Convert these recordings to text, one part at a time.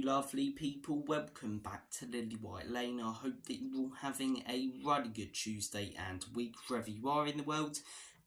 lovely people, welcome back to Lily White Lane. I hope that you're all having a really good Tuesday and week wherever you are in the world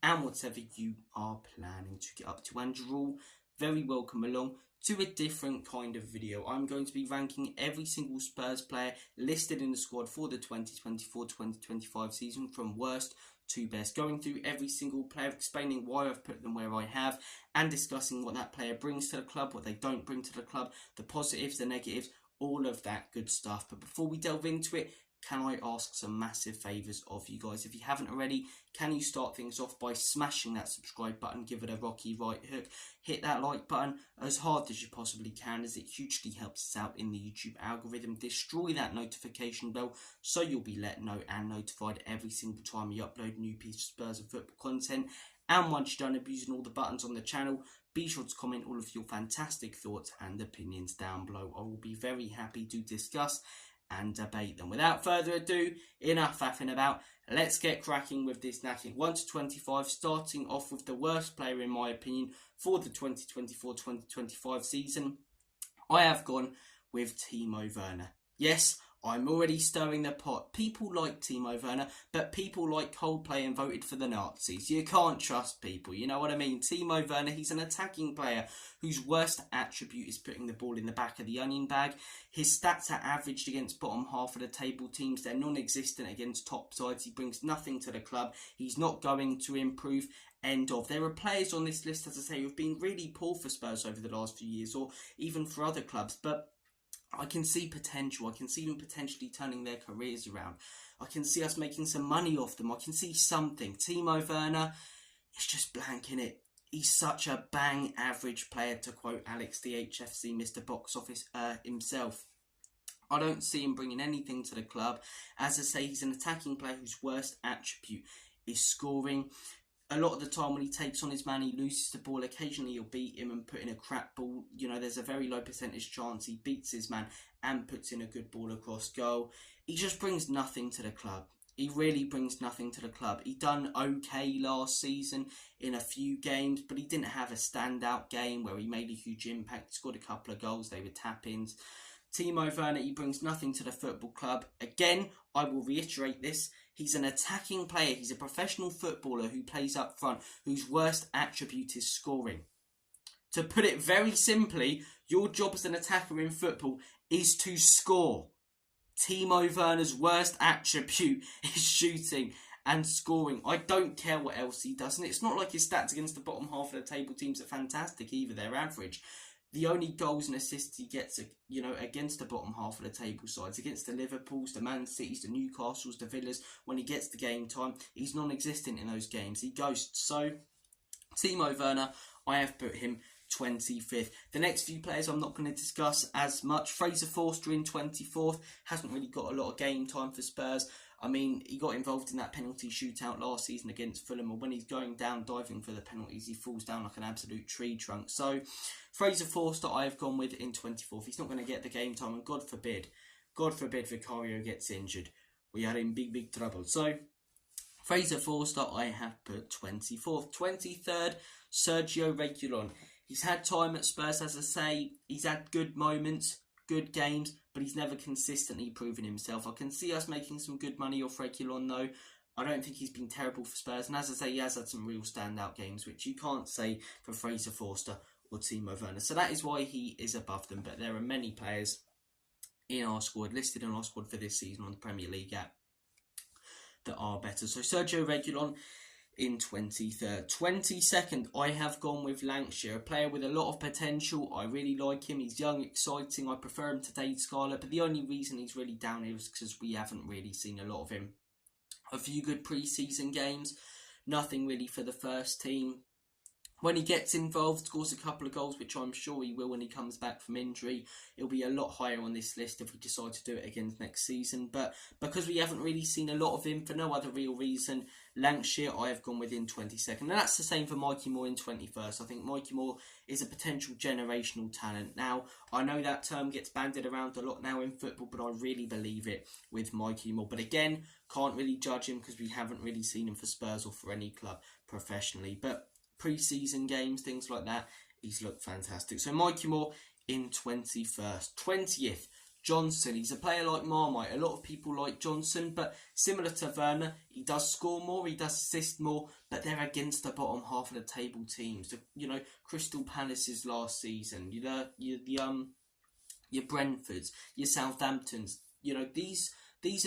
and whatever you are planning to get up to, and you're all very welcome along to a different kind of video. I'm going to be ranking every single Spurs player listed in the squad for the 2024-2025 season from worst to best, going through every single player, explaining why I've put them where I have, and discussing what that player brings to the club, what they don't bring to the club, the positives, the negatives, all of that good stuff. But before we delve into it, can I ask some massive favours of you guys? If you haven't already, can you start things off by smashing that subscribe button, give it a rocky right hook, hit that like button as hard as you possibly can, as it hugely helps us out in the YouTube algorithm. Destroy that notification bell so you'll be let know and notified every single time we upload a new piece of Spurs and football content. And once you're done abusing all the buttons on the channel, be sure to comment all of your fantastic thoughts and opinions down below. I will be very happy to discuss and debate them. Without further ado, enough faffing about, let's get cracking with this knacking 1 to 25, starting off with the worst player in my opinion for the 2024-2025 season. I have gone with Timo Werner. Yes, I'm already stirring the pot. People like Timo Werner, but people like Coldplay and voted for the Nazis. You can't trust people, you know what I mean? Timo Werner, he's an attacking player whose worst attribute is putting the ball in the back of the onion bag. His stats are averaged against bottom half of the table teams. They're non-existent against top sides. He brings nothing to the club. He's not going to improve. End of. There are players on this list, as I say, who've been really poor for Spurs over the last few years, or even for other clubs, but I can see potential. I can see them potentially turning their careers around. I can see us making some money off them. I can see something. Timo Werner is just blank in it. He's such a bang average player, to quote Alex the HFC Mr. Box Office himself. I don't see him bringing anything to the club. As I say, he's an attacking player whose worst attribute is scoring. A lot of the time when he takes on his man, he loses the ball. Occasionally he'll beat him and put in a crap ball. You know, there's a very low percentage chance he beats his man and puts in a good ball across goal. He just brings nothing to the club. He really brings nothing to the club. He done okay last season in a few games, but he didn't have a standout game where he made a huge impact. He scored a couple of goals. They were tap-ins. Timo Werner, he brings nothing to the football club. Again, I will reiterate this. He's an attacking player. He's a professional footballer who plays up front, whose worst attribute is scoring. To put it very simply, your job as an attacker in football is to score. Timo Werner's worst attribute is shooting and scoring. I don't care what else he does. And it's not like his stats against the bottom half of the table teams are fantastic either. They're average. The only goals and assists he gets, you know, against the bottom half of the table sides, against the Liverpools, the Man Cities, the Newcastles, the Villas, when he gets the game time, he's non-existent in those games. He ghosts. So, Timo Werner, I have put him 25th. The next few players I'm not going to discuss as much. Fraser Forster in 24th, hasn't really got a lot of game time for Spurs. I mean, he got involved in that penalty shootout last season against Fulham, and when he's going down diving for the penalties, he falls down like an absolute tree trunk. So, Fraser Forster I have gone with in 24th. He's not going to get the game time, and God forbid Vicario gets injured. We are in big trouble. So, Fraser Forster I have put 24th. 23rd, Sergio Reguilon. He's had time at Spurs, as I say. He's had good moments, good games, but he's never consistently proven himself. I can see us making some good money off Reguilon, though. I don't think he's been terrible for Spurs. And as I say, he has had some real standout games, which you can't say for Fraser Forster or Timo Werner. So that is why he is above them. But there are many players in our squad, listed in our squad for this season on the Premier League app, that are better. So Sergio Reguilon in 23rd. 22nd, I have gone with Lancashire, a player with a lot of potential. I really like him. He's young, exciting. I prefer him to Dade Scarlett, but the only reason he's really down here is because we haven't really seen a lot of him. A few good pre-season games, nothing really for the first team. When he gets involved, scores a couple of goals, which I'm sure he will when he comes back from injury. It'll be a lot higher on this list if we decide to do it again next season. But because we haven't really seen a lot of him for no other real reason, Lancashire I have gone with in 22nd. And that's the same for Mikey Moore in 21st. I think Mikey Moore is a potential generational talent. Now, I know that term gets bandied around a lot now in football, but I really believe it with Mikey Moore. But again, can't really judge him because we haven't really seen him for Spurs or for any club professionally. But pre-season games, things like that, he's looked fantastic. So Mikey Moore in 21st. 20th, Johnson. He's a player like Marmite. A lot of people like Johnson, but similar to Werner, he does score more, he does assist more, but they're against the bottom half of the table teams. You know, Crystal Palace's last season, your Brentfords, your Southamptons. You know, these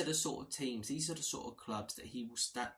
are the sort of teams, these are the sort of clubs that he will stat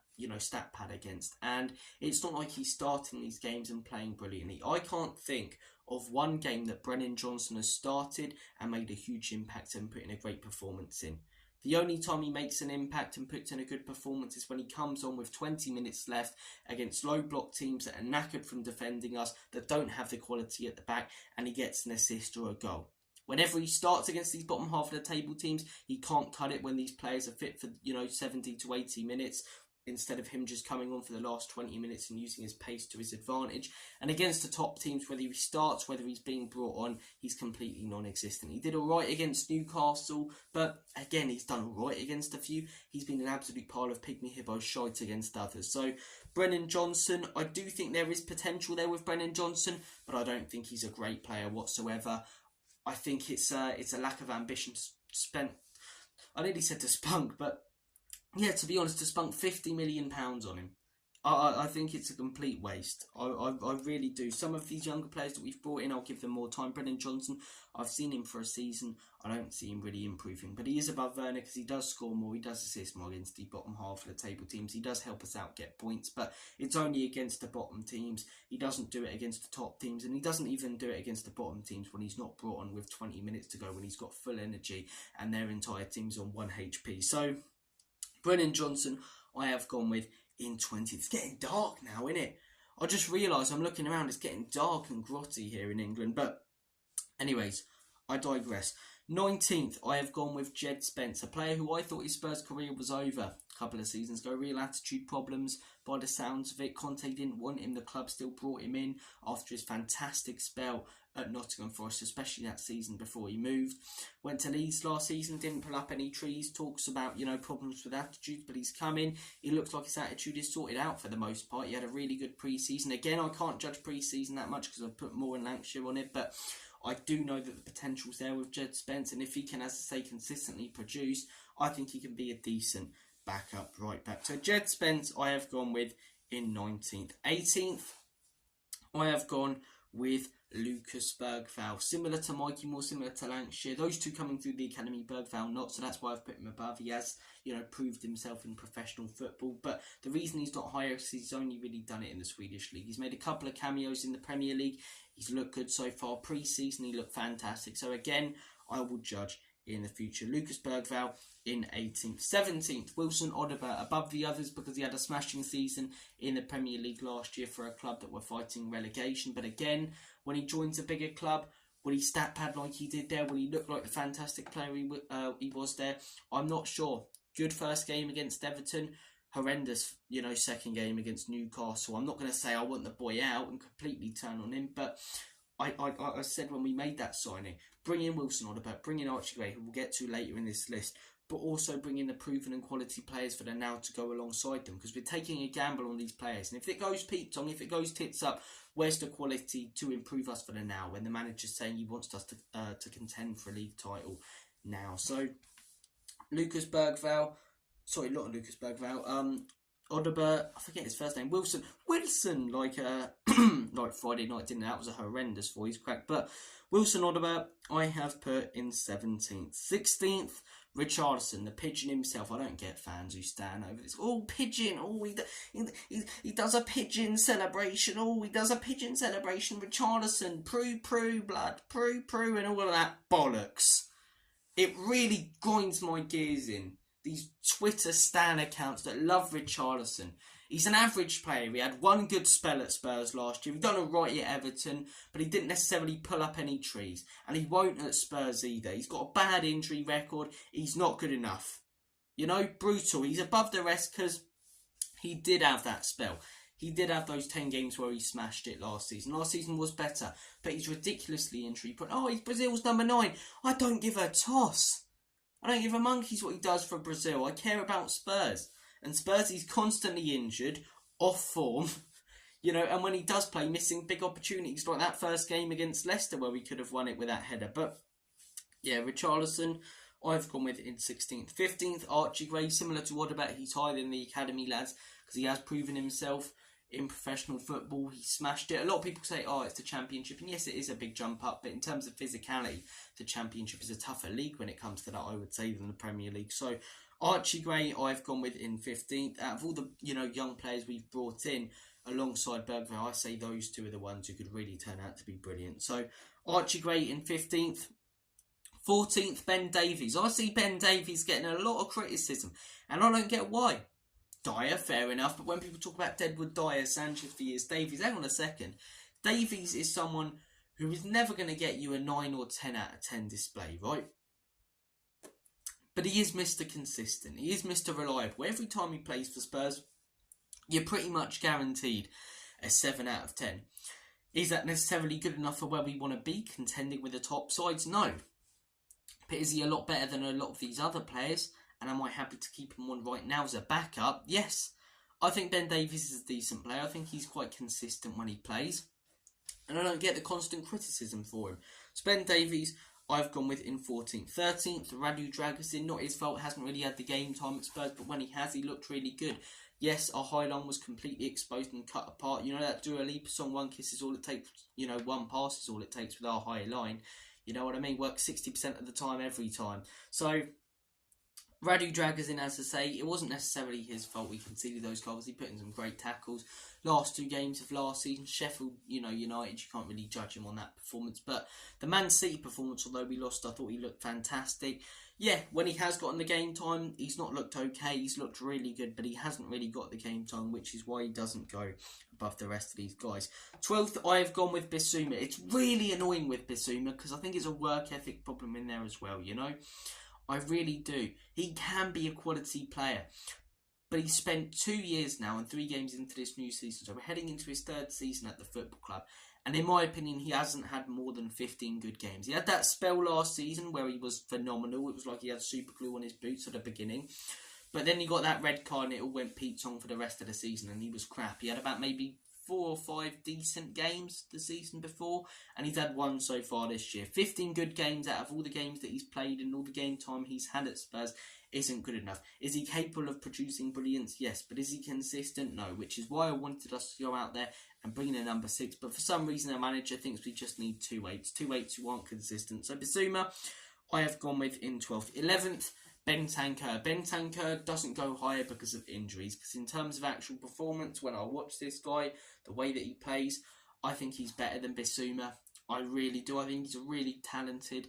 pad against. And it's not like he's starting these games and playing brilliantly. I can't think of one game that Brennan Johnson has started and made a huge impact and put in a great performance in. The only time he makes an impact and puts in a good performance is when he comes on with 20 minutes left against low block teams that are knackered from defending us, that don't have the quality at the back, and he gets an assist or a goal. Whenever he starts against these bottom half of the table teams, he can't cut it when these players are fit for 70 to 80 minutes, instead of him just coming on for the last 20 minutes and using his pace to his advantage. And against the top teams, whether he starts, whether he's being brought on, he's completely non-existent. He did alright against Newcastle, but again, he's done alright against a few. He's been an absolute pile of pygmy hippo shite against others. So Brennan Johnson, I do think there is potential there with Brennan Johnson, but I don't think he's a great player whatsoever. I think it's a lack of ambition spent. I nearly said to spunk, but yeah, to be honest, to spunk £50 million on him. I think it's a complete waste. I really do. Some of these younger players that we've brought in, I'll give them more time. Brennan Johnson, I've seen him for a season. I don't see him really improving. But he is above Werner because he does score more. He does assist more against the bottom half of the table teams. He does help us out get points. But it's only against the bottom teams. He doesn't do it against the top teams. And he doesn't even do it against the bottom teams when he's not brought on with 20 minutes to go, when he's got full energy and their entire team's on 1 HP. So Brennan Johnson, I have gone with in 20. It's getting dark now, isn't it? I just realised I'm looking around, it's getting dark and grotty here in England. But anyways, I digress. 19th, I have gone with Jed Spence, a player who I thought his Spurs career was over a couple of seasons ago. Real attitude problems by the sounds of it. Conte didn't want him. The club still brought him in after his fantastic spell at Nottingham Forest, especially that season before he moved. Went to Leeds last season, didn't pull up any trees. Talks about, problems with attitudes, but he's come in. He looks like his attitude is sorted out for the most part. He had a really good pre-season. Again, I can't judge pre-season that much because I've put more in Lancashire on it, but I do know that the potential's there with Jed Spence, and if he can, as I say, consistently produce, I think he can be a decent backup right back. So Jed Spence, I have gone with in 19th. 18th, I have gone with Lucas Bergvall. Similar to Mikey Moore, similar to Lancashire. Those two coming through the academy, Bergvall not, so that's why I've put him above. He has, proved himself in professional football, but the reason he's not higher is he's only really done it in the Swedish League. He's made a couple of cameos in the Premier League. He's looked good so far. Pre-season, he looked fantastic. So again, I will judge in the future. Lucas Bergvall in 18th. 17th, Wilson Odobert, above the others because he had a smashing season in the Premier League last year for a club that were fighting relegation. But again, when he joins a bigger club, will he stat pad like he did there? Will he look like the fantastic player he was there? I'm not sure. Good first game against Everton. Horrendous, second game against Newcastle. I'm not going to say I want the boy out and completely turn on him, but I said when we made that signing, bring in Wilson Odobert, bring in Archie Gray, who we'll get to later in this list, but also bring in the proven and quality players for the now to go alongside them, because we're taking a gamble on these players. And if it goes Pete Tong, if it goes tits up, where's the quality to improve us for the now when the manager's saying he wants us to contend for a league title now? So Lucas Bergvall, sorry, not Lucas Bergvall, Odobert, I forget his first name, Wilson, like like Friday night dinner, that was a horrendous voice crack, but Wilson Odobert, I have put in 17th. 16th, Richarlison, the pigeon himself. I don't get fans who stand over this. Oh, pigeon, he does a pigeon celebration, he does a pigeon celebration, Richarlison, prue, blood, prue, and all of that bollocks. It really grinds my gears in. These Twitter stan accounts that love Richarlison. He's an average player. He had one good spell at Spurs last year. He done alright at Everton, but he didn't necessarily pull up any trees. And he won't at Spurs either. He's got a bad injury record. He's not good enough. Brutal. He's above the rest because he did have that spell. He did have those 10 games where he smashed it last season. Last season was better, but he's ridiculously injury prone. He's Brazil's number 9. I don't give a toss. I don't give a monkey's what he does for Brazil. I care about Spurs. And Spurs, he's constantly injured, off form. You know, and when he does play, missing big opportunities like that first game against Leicester where we could have won it with that header. But yeah, Richarlison, I've gone with in 16th. 15th, Archie Gray, similar to what about he's higher than the academy lads because he has proven himself in professional football. He smashed it. A lot of people say, oh, it's the Championship, and yes, it is a big jump up, but in terms of physicality, the Championship is a tougher league when it comes to that, I would say, than the Premier League. So Archie Gray, I've gone with in 15th. Out of all the young players we've brought in alongside Bergville, I say those two are the ones who could really turn out to be brilliant. So Archie Gray in 15th. 14th, Ben Davies. I see Ben Davies getting a lot of criticism, and I don't get why. Dyer, fair enough, but when people talk about Deadwood, Dyer, Sanchez for years, Davies, hang on a second. Davies is someone who is never going to get you a 9 or 10 out of 10 display, right? But he is Mr. Consistent. He is Mr. Reliable. Every time he plays for Spurs, you're pretty much guaranteed a 7 out of 10. Is that necessarily good enough for where we want to be, contending with the top sides? No. But is he a lot better than a lot of these other players? And am I happy to keep him on right now as a backup? Yes. I think Ben Davies is a decent player. I think he's quite consistent when he plays. And I don't get the constant criticism for him. So Ben Davies, I've gone with in 14th. 13th, Radu Dragusin. Not his fault, hasn't really had the game time at Spurs, but when he has, he looked really good. Yes, our high line was completely exposed and cut apart. You know that Dua Lipa song, one kiss is all it takes, one pass is all it takes with our high line. You know what I mean? Works 60% of the time, every time. So, Radu Dragusin, as I say, it wasn't necessarily his fault we conceded those goals. He put in some great tackles. Last 2 games of last season, Sheffield, United, you can't really judge him on that performance. But the Man City performance, although we lost, I thought he looked fantastic. Yeah, when he has gotten the game time, he's not looked okay. He's looked really good, but he hasn't really got the game time, which is why he doesn't go above the rest of these guys. 12th, I have gone with Bissouma. It's really annoying with Bissouma because I think it's a work ethic problem in there as well, I really do. He can be a quality player, but he's spent 2 years now and 3 games into this new season, so we're heading into his 3rd season at the football club. And in my opinion, he hasn't had more than 15 good games. He had that spell last season where he was phenomenal. It was like he had super glue on his boots at the beginning. But then he got that red card and it all went Pete's on for the rest of the season and he was crap. He had about maybe 4 or 5 decent games the season before, and he's had 1 so far this year. 15 good games out of all the games that he's played and all the game time he's had at Spurs isn't good enough. Is he capable of producing brilliance? Yes. But is he consistent? No. Which is why I wanted us to go out there and bring in a number 6. But for some reason, our manager thinks we just need 2 8s. 2 8s who aren't consistent. So Bissouma, I have gone with in 12th. 11th, Bentancur. Bentancur doesn't go higher because of injuries. Because in terms of actual performance, when I watch this guy, the way that he plays, I think he's better than Bissouma. I really do. I think he's a really talented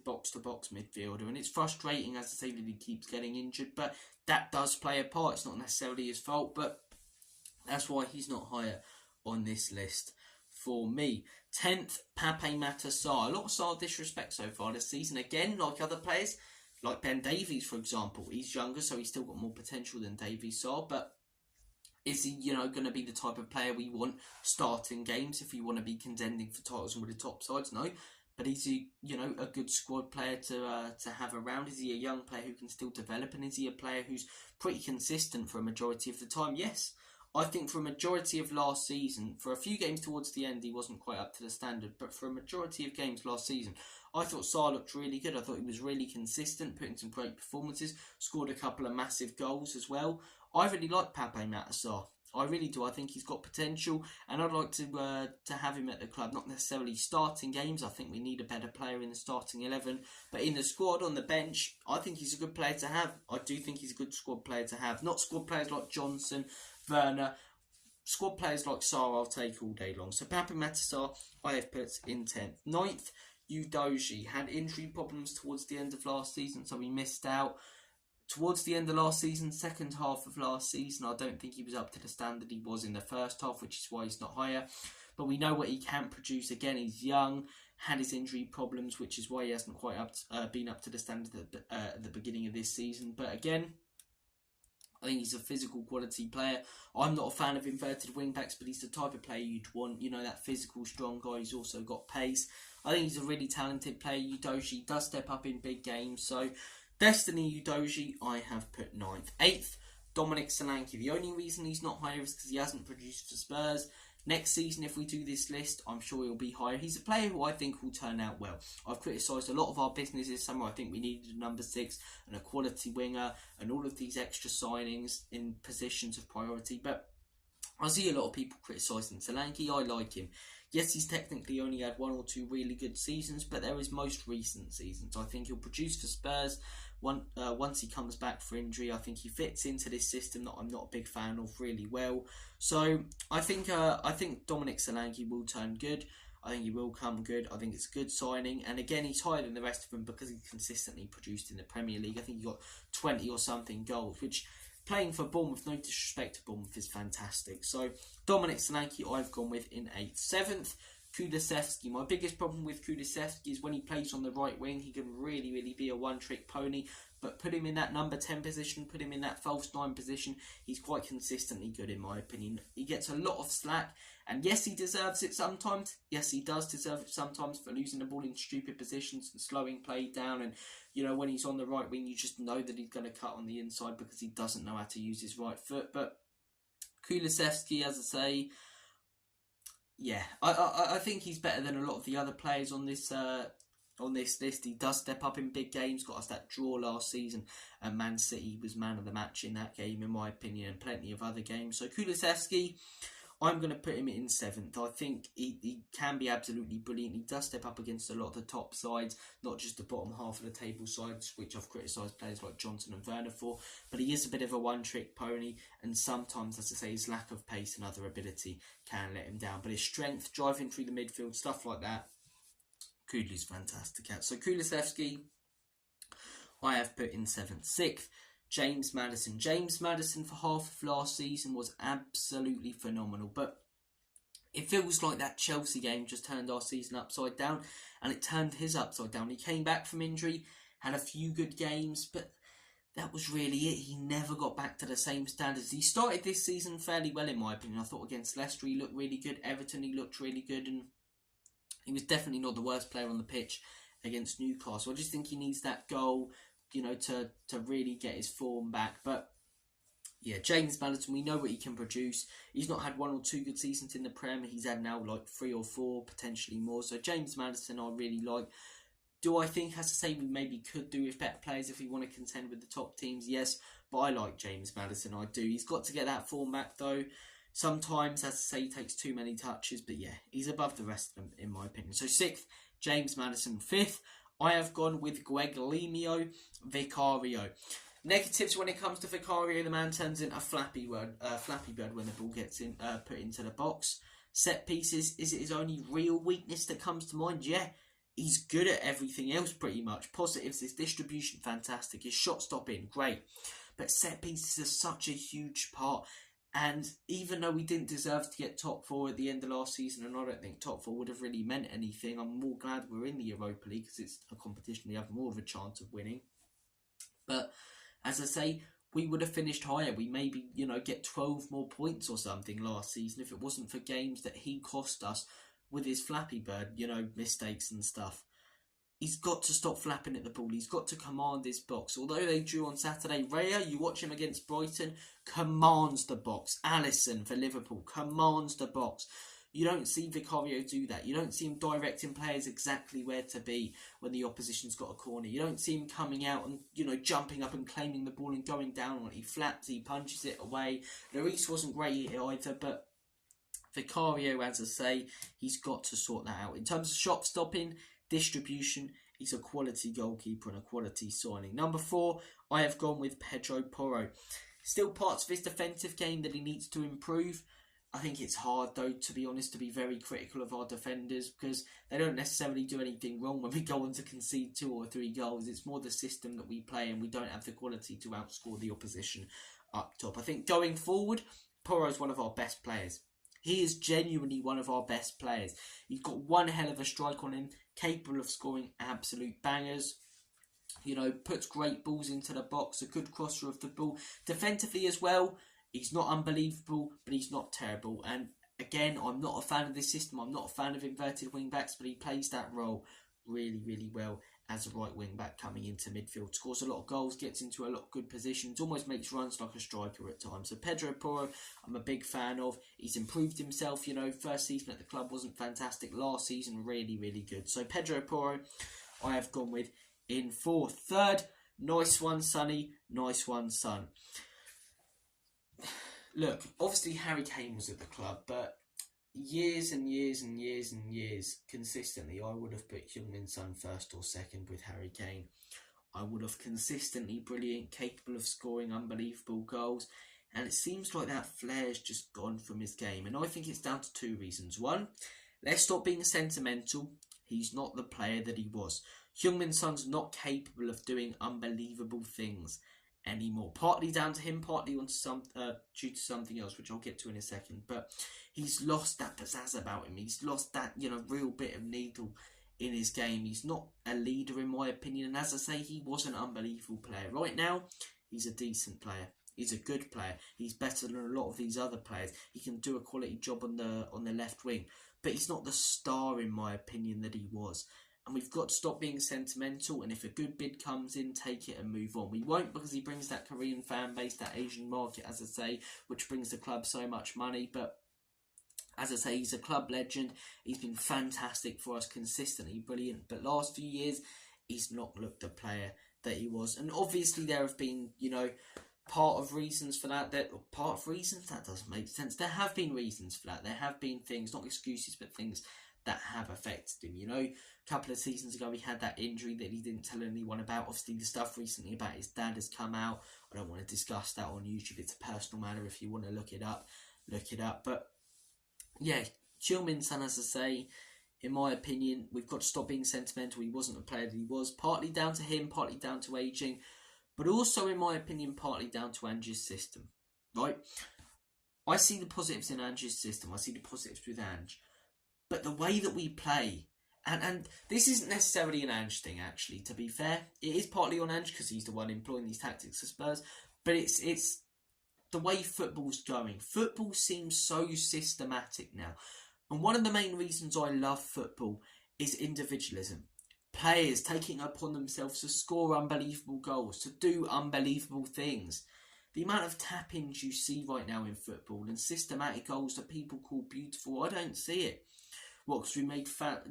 box-to-box midfielder. And it's frustrating, as I say, that he keeps getting injured. But that does play a part. It's not necessarily his fault. But that's why he's not higher on this list for me. 10th, Pape Matar Sarr. A lot of Sarr disrespect so far this season. Again, like other players, like Ben Davies, for example. He's younger, so he's still got more potential than Davies Sarr. But is he, going to be the type of player we want starting games if we want to be contending for titles and with the top sides? No. But is he, a good squad player to have around? Is he a young player who can still develop? And is he a player who's pretty consistent for a majority of the time? Yes. I think for a majority of last season, for a few games towards the end, he wasn't quite up to the standard. But for a majority of games last season, I thought Sarr looked really good. I thought he was really consistent, putting some great performances, scored a couple of massive goals as well. I really like Pape Matar Sarr. I really do. I think he's got potential, and I'd like to have him at the club. Not necessarily starting games. I think we need a better player in the starting 11. But in the squad, on the bench, I think he's a good player to have. I do think he's a good squad player to have. Not squad players like Johnson, Werner. Squad players like Sarr I'll take all day long. So Pape Matar Sarr I have put in 10th. 9th, Udogie. Had injury problems towards the end of last season, so he missed out. Towards the end of last season, second half of last season, I don't think he was up to the standard he was in the first half, which is why he's not higher. But we know what he can produce. Again, he's young, had his injury problems, which is why he hasn't quite been up to the standard at the beginning of this season. But again, I think he's a physical quality player. I'm not a fan of inverted wing backs, but he's the type of player you'd want. That physical, strong guy who's also got pace. I think he's a really talented player. Udogie does step up in big games. So, Destiny Udogie, I have put 9th. 8th, Dominic Solanke. The only reason he's not higher is because he hasn't produced for Spurs. Next season, if we do this list, I'm sure he'll be higher. He's a player who I think will turn out well. I've criticised a lot of our business this summer. I think we needed a number 6 and a quality winger and all of these extra signings in positions of priority. But I see a lot of people criticising Solanke. I like him. Yes, he's technically only had 1 or 2 really good seasons, but they're his most recent seasons. I think he'll produce for Spurs once he comes back for injury. I think he fits into this system that I'm not a big fan of really well. So I think Dominic Solanke will turn good. I think he will come good. I think it's a good signing. And again, he's higher than the rest of them because he's consistently produced in the Premier League. I think he got 20 or something goals, which, playing for Bournemouth, no disrespect to Bournemouth, is fantastic. So Dominic Solanke I've gone with in 8th. 7th, Kulusevski. My biggest problem with Kulusevski is when he plays on the right wing, he can really be a one-trick pony. But put him in that number 10 position, put him in that false 9 position, he's quite consistently good in my opinion. He gets a lot of slack, and yes, he deserves it sometimes. Yes, he does deserve it sometimes for losing the ball in stupid positions and slowing play down. And, you know, when he's on the right wing, you just know that he's going to cut on the inside because he doesn't know how to use his right foot. But Kulusevski, as I say, yeah, I think he's better than a lot of the other players on this list. He does step up in big games. Got us that draw last season, and Man City was man of the match in that game, in my opinion, and plenty of other games. So Kulusevski, I'm going to put him in 7th. I think he can be absolutely brilliant. He does step up against a lot of the top sides, not just the bottom half of the table sides, which I've criticised players like Johnson and Werner for. But he is a bit of a one-trick pony, and sometimes, as I say, his lack of pace and other ability can let him down. But his strength, driving through the midfield, stuff like that, Kudlu's fantastic at. So Kulusevski, I have put in 7th. 6th, James Maddison. James Maddison for half of last season was absolutely phenomenal, but it feels like that Chelsea game just turned our season upside down, and it turned his upside down. He came back from injury, had a few good games, but that was really it. He never got back to the same standards. He started this season fairly well, in my opinion. I thought against Leicester he looked really good. Everton he looked really good, and he was definitely not the worst player on the pitch against Newcastle. I just think he needs that goal, you know, to really get his form back. But yeah, James Maddison, we know what he can produce. He's not had 1 or 2 good seasons in the Prem. He's had now like 3 or 4, potentially more. So James Maddison I really like. Do I think, as I say, we maybe could do with better players if we want to contend with the top teams? Yes, but I like James Maddison, I do. He's got to get that form back though. Sometimes, as I say, he takes too many touches, but yeah, he's above the rest of them, in my opinion. So 6th, James Maddison. 5th, I have gone with Guglielmo Vicario. Negatives when it comes to Vicario, the man turns into a Flappy Bird when the ball gets put into the box. Set pieces, is it his only real weakness that comes to mind? Yeah, he's good at everything else pretty much. Positives, his distribution, fantastic. His shot stopping, great. But set pieces are such a huge part. And even though we didn't deserve to get top 4 at the end of last season, and I don't think top 4 would have really meant anything, I'm more glad we're in the Europa League because it's a competition we have more of a chance of winning. But as I say, we would have finished higher. We maybe, you know, get 12 more points or something last season if it wasn't for games that he cost us with his Flappy Bird, you know, mistakes and stuff. He's got to stop flapping at the ball. He's got to command his box. Although they drew on Saturday, Raya, you watch him against Brighton, commands the box. Alisson for Liverpool commands the box. You don't see Vicario do that. You don't see him directing players exactly where to be when the opposition's got a corner. You don't see him coming out and, you know, jumping up and claiming the ball and going down on it. He flaps, he punches it away. Lloris wasn't great here either, but Vicario, as I say, he's got to sort that out. In terms of shot stopping, distribution, he's a quality goalkeeper and a quality signing. Number 4, I have gone with Pedro Porro. Still parts of his defensive game that he needs to improve. I think it's hard, though, to be honest, to be very critical of our defenders because they don't necessarily do anything wrong when we go on to concede 2 or 3 goals. It's more the system that we play, and we don't have the quality to outscore the opposition up top. I think going forward, Porro is one of our best players. He is genuinely one of our best players. He's got one hell of a strike on him, capable of scoring absolute bangers. You know, puts great balls into the box, a good crosser of the ball. Defensively as well, he's not unbelievable, but he's not terrible. And again, I'm not a fan of this system. I'm not a fan of inverted wing backs, but he plays that role really, really well as a right wing back coming into midfield. Scores a lot of goals, gets into a lot of good positions, almost makes runs like a striker at times. So Pedro Porro, I'm a big fan of. He's improved himself, first season at the club wasn't fantastic. Last season, really, really good. So Pedro Porro, I have gone with in fourth. Third, nice one, Sonny. Nice one, son. Look, obviously Harry Kane was at the club, but years and years and years and years consistently, I would have put Heung-min Son first or second with Harry Kane. I would have consistently brilliant, capable of scoring unbelievable goals, and it seems like that flair's just gone from his game. And I think it's down to two reasons. One, let's stop being sentimental. He's not the player that he was. Heung-min Son's not capable of doing unbelievable things anymore. Partly down to him, partly due to something else, which I'll get to in a second. But he's lost that pizzazz about him. He's lost that, real bit of needle in his game. He's not a leader, in my opinion. And as I say, he was an unbelievable player. Right now, he's a decent player. He's a good player. He's better than a lot of these other players. He can do a quality job on the left wing. But he's not the star, in my opinion, that he was. And we've got to stop being sentimental, and if a good bid comes in, take it and move on. We won't, because he brings that Korean fan base, that Asian market, as I say, which brings the club so much money. But as I say, he's a club legend. He's been fantastic for us, consistently brilliant. But last few years, he's not looked the player that he was. And obviously there have been, part of reasons for that. That doesn't make sense. There have been reasons for that. There have been things, not excuses, but things that have affected him. A couple of seasons ago he had that injury that he didn't tell anyone about. Obviously the stuff recently about his dad has come out. I don't want to discuss that on YouTube. It's a personal matter. If you want to look it up. But yeah, Heung-min Son, as I say, in my opinion, we've got to stop being sentimental. He wasn't the player that he was. Partly down to him, partly down to ageing, but also, in my opinion, partly down to Ange's system. Right? I see the positives in Ange's system. I see the positives with Ange. But the way that we play, and this isn't necessarily an Ange thing, actually, to be fair. It is partly on Ange because he's the one employing these tactics for Spurs. But it's the way football's going. Football seems so systematic now. And one of the main reasons I love football is individualism. Players taking it upon themselves to score unbelievable goals, to do unbelievable things. The amount of tap-ins you see right now in football and systematic goals that people call beautiful, I don't see it. Because we made 5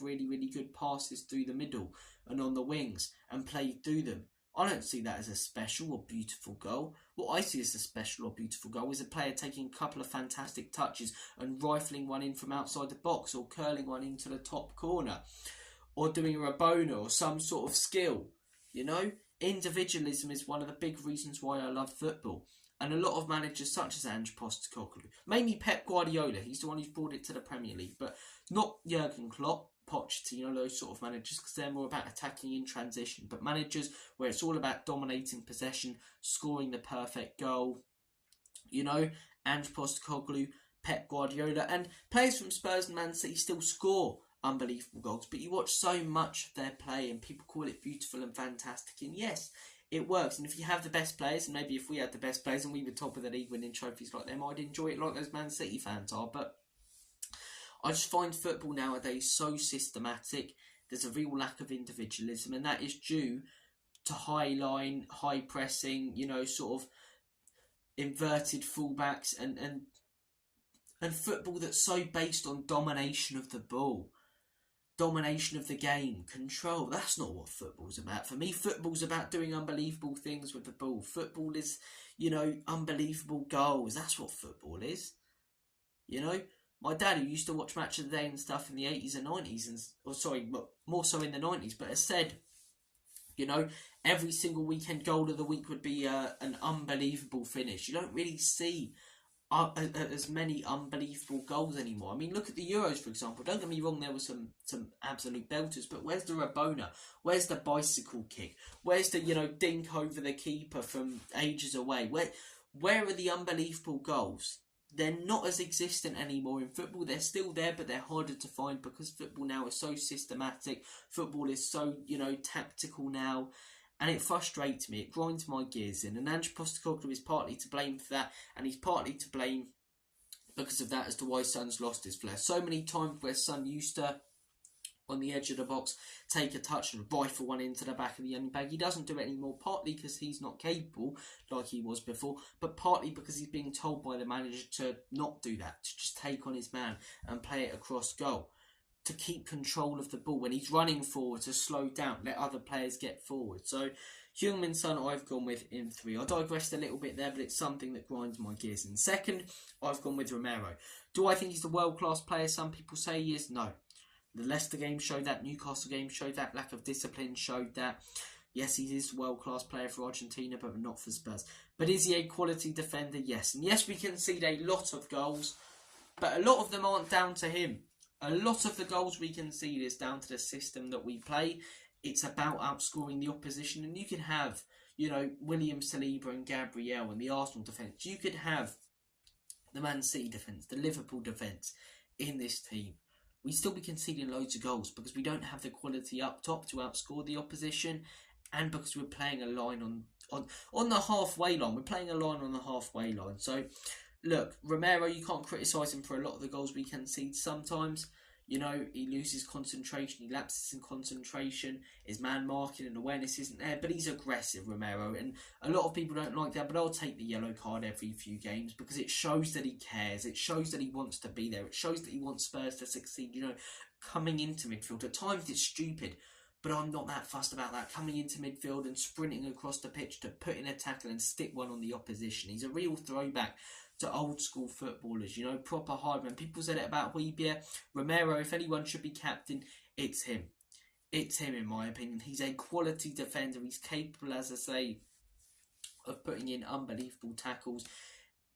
really, really good passes through the middle and on the wings and played through them. I don't see that as a special or beautiful goal. What I see as a special or beautiful goal is a player taking a couple of fantastic touches and rifling one in from outside the box, or curling one into the top corner, or doing a Rabona or some sort of skill. Individualism is one of the big reasons why I love football. And a lot of managers such as Ange Postecoglou, mainly Pep Guardiola, he's the one who's brought it to the Premier League, but not Jurgen Klopp, Pochettino, those sort of managers, because they're more about attacking in transition. But managers where it's all about dominating possession, scoring the perfect goal, Ange Postecoglou, Pep Guardiola, and players from Spurs and Man City still score unbelievable goals. But you watch so much of their play and people call it beautiful and fantastic, and yes, it works. And if you have the best players, and maybe if we had the best players and we were top of the league winning trophies like them, I'd enjoy it like those Man City fans are. But I just find football nowadays so systematic. There's a real lack of individualism, and that is due to high line, high pressing, sort of inverted fullbacks and football that's so based on domination of the ball. Domination of the game, control. That's not what football's about. For me, football's about doing unbelievable things with the ball. Football is, unbelievable goals. That's what football is. My dad, who used to watch Match of the Day and stuff in the 80s and 90s, more so in the 90s, but has said, every single weekend goal of the week would be an unbelievable finish. You don't really see as many unbelievable goals anymore. I mean, look at the Euros, for example. Don't get me wrong, there were some absolute belters, but where's the Rabona? Where's the bicycle kick? Where's the, dink over the keeper from ages away? Where are the unbelievable goals? They're not as existent anymore in football. They're still there, but they're harder to find because football now is so systematic. Football is so, tactical now. And it frustrates me. It grinds my gears in. And Ange Postecoglou is partly to blame for that. And he's partly to blame because of that as to why Son's lost his flair. So many times where Son used to on the edge of the box, take a touch and rifle one into the back of the bag. He doesn't do it anymore, partly because he's not capable like he was before, but partly because he's being told by the manager to not do that, to just take on his man and play it across goal, to keep control of the ball when he's running forward, to slow down, let other players get forward. So Heung-min Son I've gone with in 3. I digressed a little bit there, but it's something that grinds my gears. In 2nd, I've gone with Romero. Do I think he's a world-class player? Some people say he is. No. The Leicester game showed that. Newcastle game showed that. Lack of discipline showed that. Yes, he is a world-class player for Argentina, but not for Spurs. But is he a quality defender? Yes. And yes, we concede a lot of goals, but a lot of them aren't down to him. A lot of the goals we concede is down to the system that we play. It's about outscoring the opposition. And you can have, William Saliba and Gabriel and the Arsenal defence. You could have the Man City defence, the Liverpool defence in this team. We'd still be conceding loads of goals because we don't have the quality up top to outscore the opposition, and because we're playing a line on the halfway line. We're playing a line on the halfway line. So, look, Romero, you can't criticise him for a lot of the goals we concede sometimes. He loses concentration, he lapses in concentration, his man marking and awareness isn't there, but he's aggressive, Romero, and a lot of people don't like that, but I'll take the yellow card every few games because it shows that he cares, it shows that he wants to be there, it shows that he wants Spurs to succeed, coming into midfield. At times it's stupid, but I'm not that fussed about that, coming into midfield and sprinting across the pitch to put in a tackle and stick one on the opposition. He's a real throwback to old school footballers, proper hard man. People said it about Weebier. Romero, if anyone should be captain, it's him. It's him, in my opinion. He's a quality defender. He's capable, as I say, of putting in unbelievable tackles.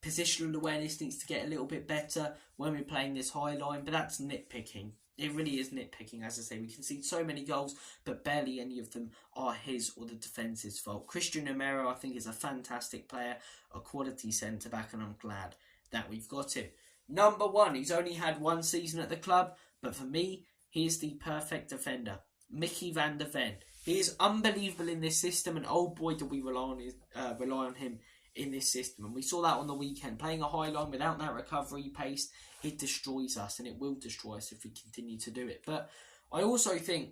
Positional awareness needs to get a little bit better when we're playing this high line, but that's nitpicking. It really is nitpicking, as I say. We concede so many goals, but barely any of them are his or the defence's fault. Christian Romero, I think, is a fantastic player, a quality centre-back, and I'm glad that we've got him. Number 1, he's only had 1 season at the club, but for me, he is the perfect defender. Mickey van der Ven. He is unbelievable in this system, and oh boy, do we rely on him in this system. And we saw that on the weekend. Playing a high line without that recovery pace, it destroys us, and it will destroy us if we continue to do it. But I also think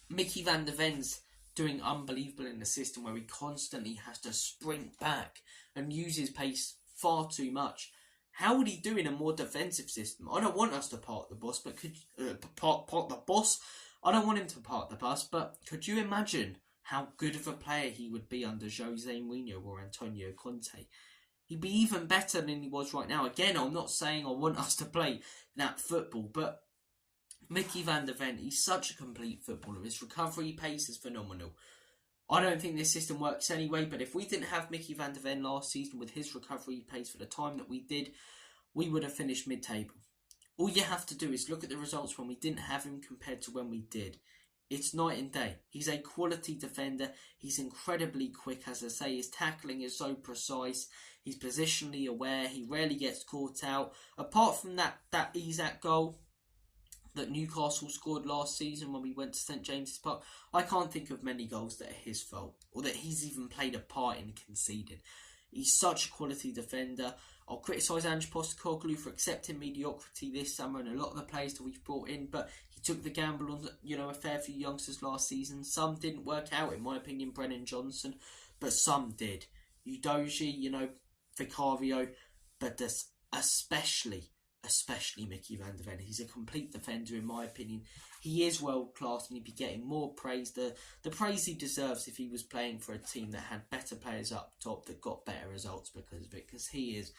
Mickey van der Ven's doing unbelievable in the system where he constantly has to sprint back and use his pace far too much. How would he do in a more defensive system? I don't want us to park the bus, but could park the bus? I don't want him to park the bus, but could you imagine how good of a player he would be under Jose Mourinho or Antonio Conte? He'd be even better than he was right now. Again, I'm not saying I want us to play that football, but Mickey van der Ven, he's such a complete footballer. His recovery pace is phenomenal. I don't think this system works anyway, but if we didn't have Mickey van der Ven last season with his recovery pace for the time that we did, we would have finished mid-table. All you have to do is look at the results when we didn't have him compared to when we did. It's night and day. He's a quality defender. He's incredibly quick, as I say. His tackling is so precise. He's positionally aware. He rarely gets caught out. Apart from that Isak goal that Newcastle scored last season when we went to St James's Park, I can't think of many goals that are his fault or that he's even played a part in conceding. He's such a quality defender. I'll criticise Ange Postecoglou for accepting mediocrity this summer and a lot of the players that we've brought in, but he took the gamble on a fair few youngsters last season. Some didn't work out, in my opinion, Brennan Johnson, but some did. Udogie, Vicario, but especially Mickey van der Ven. He's a complete defender, in my opinion. He is world class, and he'd be getting more praise, the praise he deserves if he was playing for a team that had better players up top that got better results because of it, because he is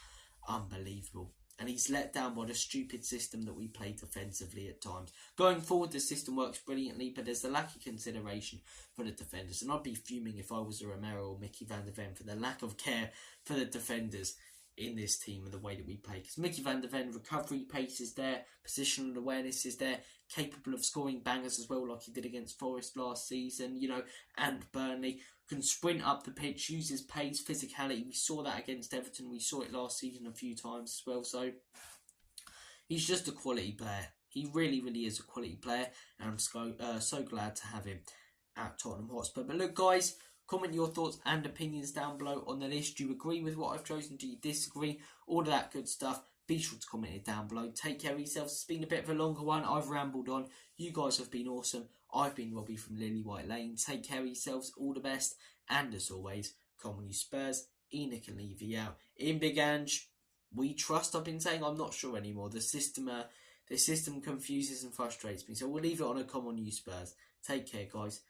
unbelievable. And he's let down by the stupid system that we play defensively at times. Going forward, the system works brilliantly, but there's a lack of consideration for the defenders. And I'd be fuming if I was a Romero or Mickey van der Ven for the lack of care for the defenders in this team and the way that we play. Because Mickey van der Ven, recovery pace is there, positional awareness is there, capable of scoring bangers as well, like he did against Forest last season, and Burnley. Can sprint up the pitch, use his pace, physicality. We saw that against Everton. We saw it last season a few times as well. So he's just a quality player. He really, really is a quality player, and I'm so glad to have him at Tottenham Hotspur. But look, guys, comment your thoughts and opinions down below on the list. Do you agree with what I've chosen? Do you disagree? All of that good stuff. be sure to comment it down below. Take care of yourselves. It's been a bit of a longer one. I've rambled on. You guys have been awesome. I've been Robbie from Lily White Lane. Take care of yourselves. All the best. And as always, come on you Spurs. Enoch and Levy out. In Big Ange, we trust. I've been saying, I'm not sure anymore. The system confuses and frustrates me. So we'll leave it on a come on you Spurs. Take care, guys.